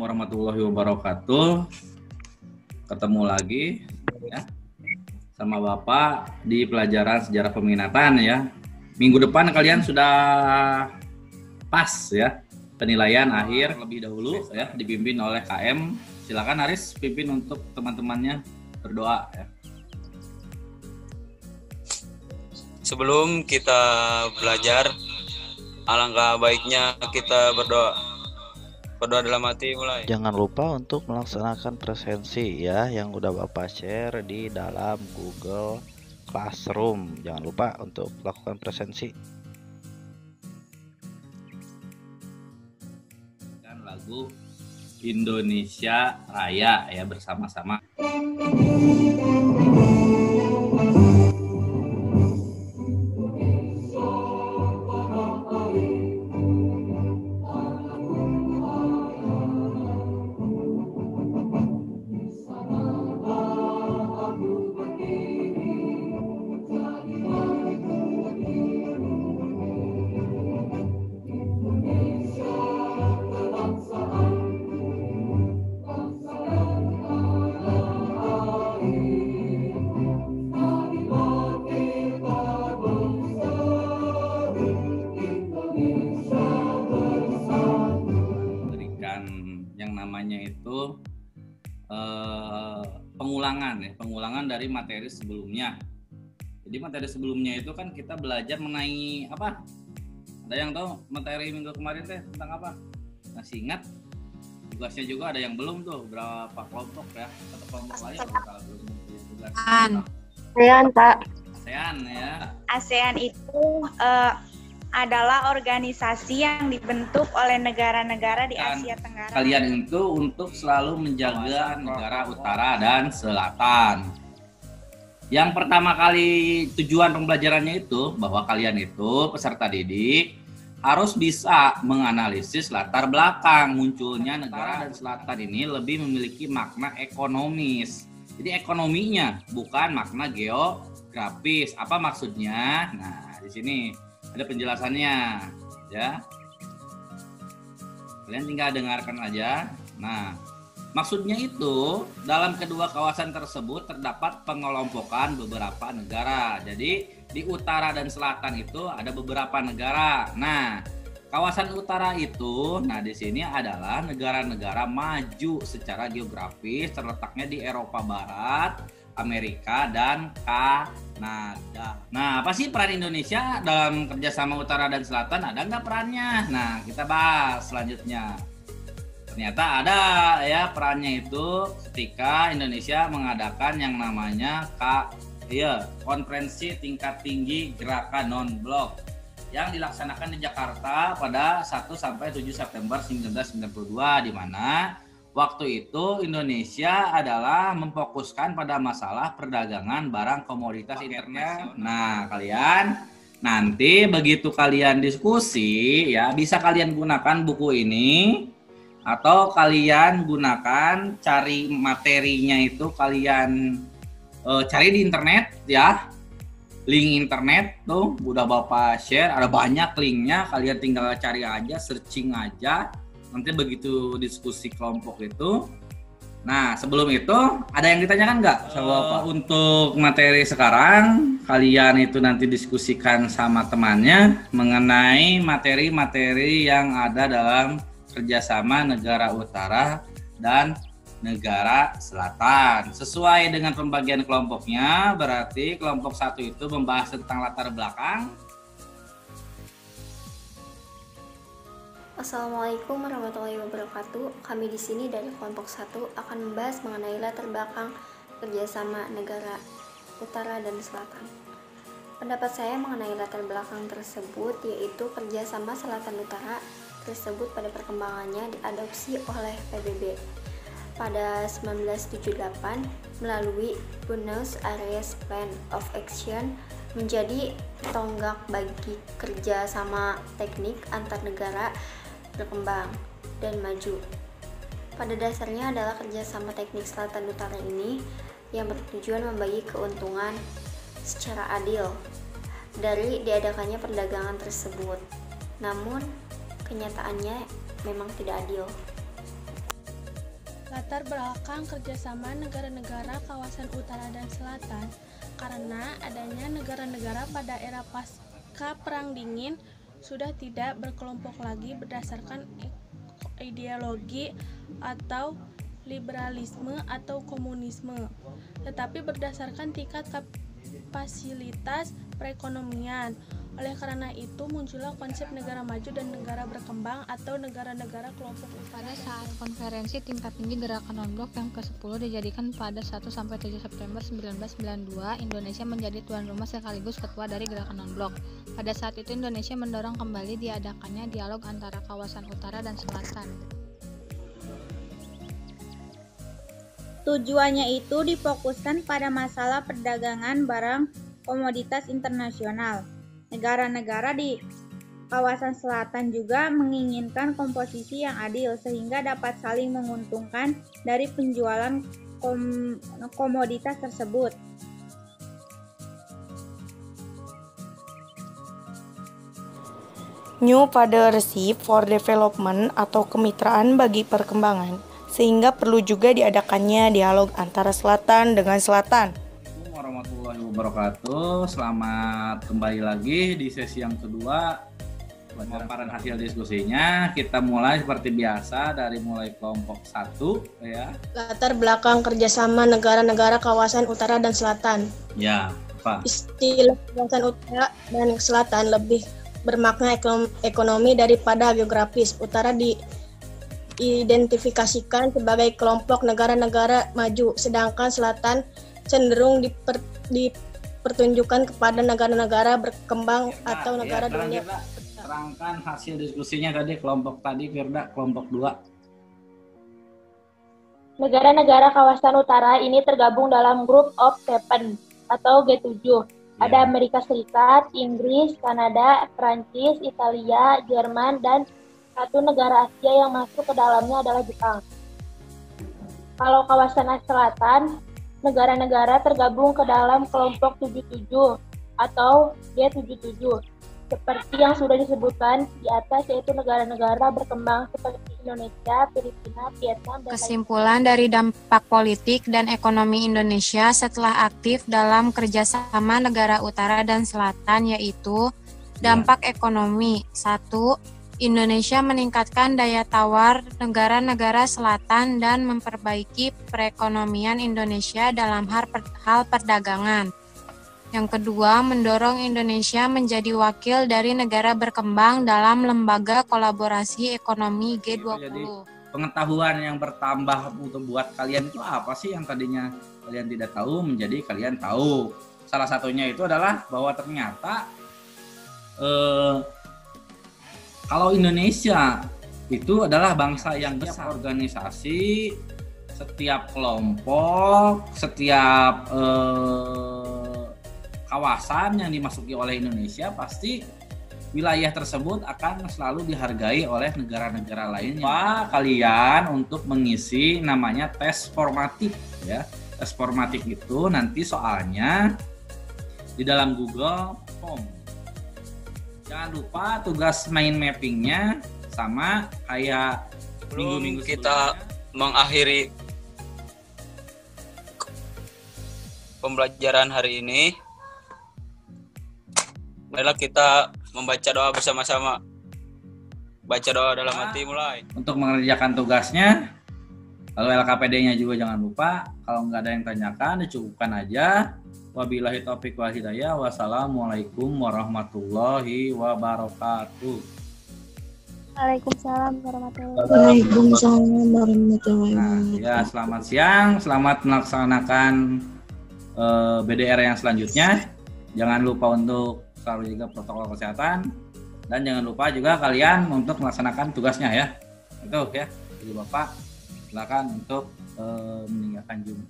warahmatullahi wabarakatuh. Ketemu lagi ya sama Bapak di pelajaran sejarah peminatan ya. Minggu depan kalian sudah pas ya penilaian akhir lebih dahulu ya, dipimpin oleh KM. Silakan Aris pimpin untuk teman-temannya berdoa ya. Sebelum kita belajar, alangkah baiknya kita berdoa. Berdoa dalam hati mulai. Jangan lupa untuk melaksanakan presensi ya yang udah Bapak share di dalam Google Classroom. Jangan lupa untuk melakukan presensi. Dan lagu Indonesia Raya ya bersama-sama. Itu pengulangan dari materi sebelumnya. Jadi materi sebelumnya itu kan kita belajar mengenai apa? Ada yang tahu materi minggu kemarin tentang apa? Masih ingat? Tugasnya juga ada yang belum tuh, berapa kelompok ya? Satu kelompok lain kalau belum tugas. ASEAN, Pak. ASEAN ya. ASEAN itu adalah organisasi yang dibentuk oleh negara-negara di Asia Tenggara. Kalian itu untuk selalu menjaga negara utara dan selatan. Yang pertama kali tujuan pembelajarannya itu bahwa kalian itu peserta didik harus bisa menganalisis latar belakang munculnya negara dan selatan ini lebih memiliki makna ekonomis. Jadi ekonominya bukan makna geografis. Apa maksudnya? Nah, di sini ada penjelasannya ya. Kalian tinggal dengarkan aja. Nah, maksudnya itu dalam kedua kawasan tersebut terdapat pengelompokan beberapa negara. Jadi di utara dan selatan itu ada beberapa negara. Nah, kawasan utara itu, nah di sini adalah negara-negara maju secara geografis, terletaknya di Eropa Barat, Amerika dan Kanada. Nah, apa sih peran Indonesia dalam kerjasama utara dan selatan? Ada nggak perannya? Nah, kita bahas selanjutnya. Ternyata ada ya perannya itu ketika Indonesia mengadakan yang namanya konferensi tingkat tinggi gerakan non-blok yang dilaksanakan di Jakarta pada 1 sampai 7 September 1992, di mana waktu itu Indonesia adalah memfokuskan pada masalah perdagangan barang komoditas internasional. Nah, kalian nanti begitu kalian diskusi ya, bisa kalian gunakan buku ini atau kalian gunakan cari materinya itu kalian cari di internet ya. Link internet tuh udah Bapak share, ada banyak linknya, kalian tinggal cari aja, searching aja. Nanti begitu diskusi kelompok itu. Nah, sebelum itu ada yang ditanyakan nggak sama Bapak? Untuk materi sekarang, kalian itu nanti diskusikan sama temannya mengenai materi-materi yang ada dalam kerjasama negara utara dan negara selatan. Sesuai dengan pembagian kelompoknya, berarti kelompok 1 itu membahas tentang latar belakang. Assalamualaikum warahmatullahi wabarakatuh. Kami di sini dari kelompok 1 akan membahas mengenai latar belakang kerjasama negara utara dan selatan. Pendapat saya mengenai latar belakang tersebut yaitu kerjasama selatan utara tersebut pada perkembangannya diadopsi oleh PBB pada 1978 melalui Buenos Aires Plan of Action menjadi tonggak bagi kerjasama teknik antar negara berkembang dan maju. Pada dasarnya adalah kerjasama teknik selatan utara ini yang bertujuan membagi keuntungan secara adil dari diadakannya perdagangan tersebut. Namun kenyataannya memang tidak adil. Latar belakang kerjasama negara-negara kawasan utara dan selatan karena adanya negara-negara pada era pasca Perang Dingin sudah tidak berkelompok lagi berdasarkan ideologi atau liberalisme atau komunisme, tetapi berdasarkan tingkat kapasitas perekonomian. Oleh karena itu muncullah konsep negara maju dan negara berkembang atau negara-negara kelompok utara. Pada saat konferensi tingkat tinggi gerakan non-blok yang ke-10 dijadikan pada 1-7 September 1992, Indonesia menjadi tuan rumah sekaligus ketua dari gerakan non-blok. Pada saat itu Indonesia mendorong kembali diadakannya dialog antara kawasan utara dan selatan. Tujuannya itu difokuskan pada masalah perdagangan barang komoditas internasional. Negara-negara di kawasan selatan juga menginginkan komposisi yang adil sehingga dapat saling menguntungkan dari penjualan komoditas tersebut. New Partnership for Development atau kemitraan bagi perkembangan, sehingga perlu juga diadakannya dialog antara selatan dengan selatan. Warahmatullahi wabarakatuh. Selamat kembali lagi di sesi yang kedua pemaparan hasil diskusinya. Kita mulai seperti biasa dari mulai kelompok 1 ya. Latar belakang kerjasama negara-negara kawasan utara dan selatan. Ya, Pak. Istilah kawasan utara dan selatan lebih bermakna ekonomi daripada geografis. Utara diidentifikasikan sebagai kelompok negara-negara maju, sedangkan selatan cenderung dipertunjukkan kepada negara-negara berkembang atau negara dunia. Terangkan hasil diskusinya tadi kelompok tadi, Firda, kelompok 2. Negara-negara kawasan utara ini tergabung dalam Group of Seven atau G7. Ada Amerika Serikat, Inggris, Kanada, Prancis, Italia, Jerman, dan satu negara Asia yang masuk ke dalamnya adalah Jepang. Kalau kawasan selatan, negara-negara tergabung ke dalam kelompok 77 atau G77. Seperti yang sudah disebutkan di atas, yaitu negara-negara berkembang seperti Indonesia, Filipina, Vietnam, dan kesimpulan dari dampak politik dan ekonomi Indonesia setelah aktif dalam kerjasama negara utara dan selatan yaitu dampak ekonomi. 1. Indonesia meningkatkan daya tawar negara-negara selatan dan memperbaiki perekonomian Indonesia dalam hal perdagangan. Yang kedua, mendorong Indonesia menjadi wakil dari negara berkembang dalam lembaga kolaborasi ekonomi G20. Jadi pengetahuan yang bertambah untuk buat kalian itu apa sih yang tadinya kalian tidak tahu menjadi kalian tahu. Salah satunya itu adalah bahwa ternyata kalau Indonesia itu adalah bangsa yang besar, organisasi, setiap kelompok, setiap kawasan yang dimasuki oleh Indonesia pasti wilayah tersebut akan selalu dihargai oleh negara-negara lainnya. Wah, kalian untuk mengisi namanya tes formatif ya. Tes formatif itu nanti soalnya di dalam Google Form. Jangan lupa tugas mind mappingnya sama kayak minggu-minggu kita mengakhiri pembelajaran hari ini. Marilah kita membaca doa bersama-sama. Baca doa dalam hati mulai. Untuk mengerjakan tugasnya, lalu LKPD-nya juga jangan lupa. Kalau nggak ada yang tanyakan, dicukupkan aja. Wabillahi taufiq wal hidayah. Wassalamualaikum warahmatullahi wabarakatuh. Waalaikumsalam warahmatullahi wabarakatuh. Waalaikumsalam warahmatullahi wabarakatuh. Ya, selamat siang, selamat melaksanakan BDR yang selanjutnya. Jangan lupa untuk selalu jaga protokol kesehatan dan jangan lupa juga kalian untuk melaksanakan tugasnya ya. Itu ya. Jadi Bapak silakan untuk meninggalkan Zoom.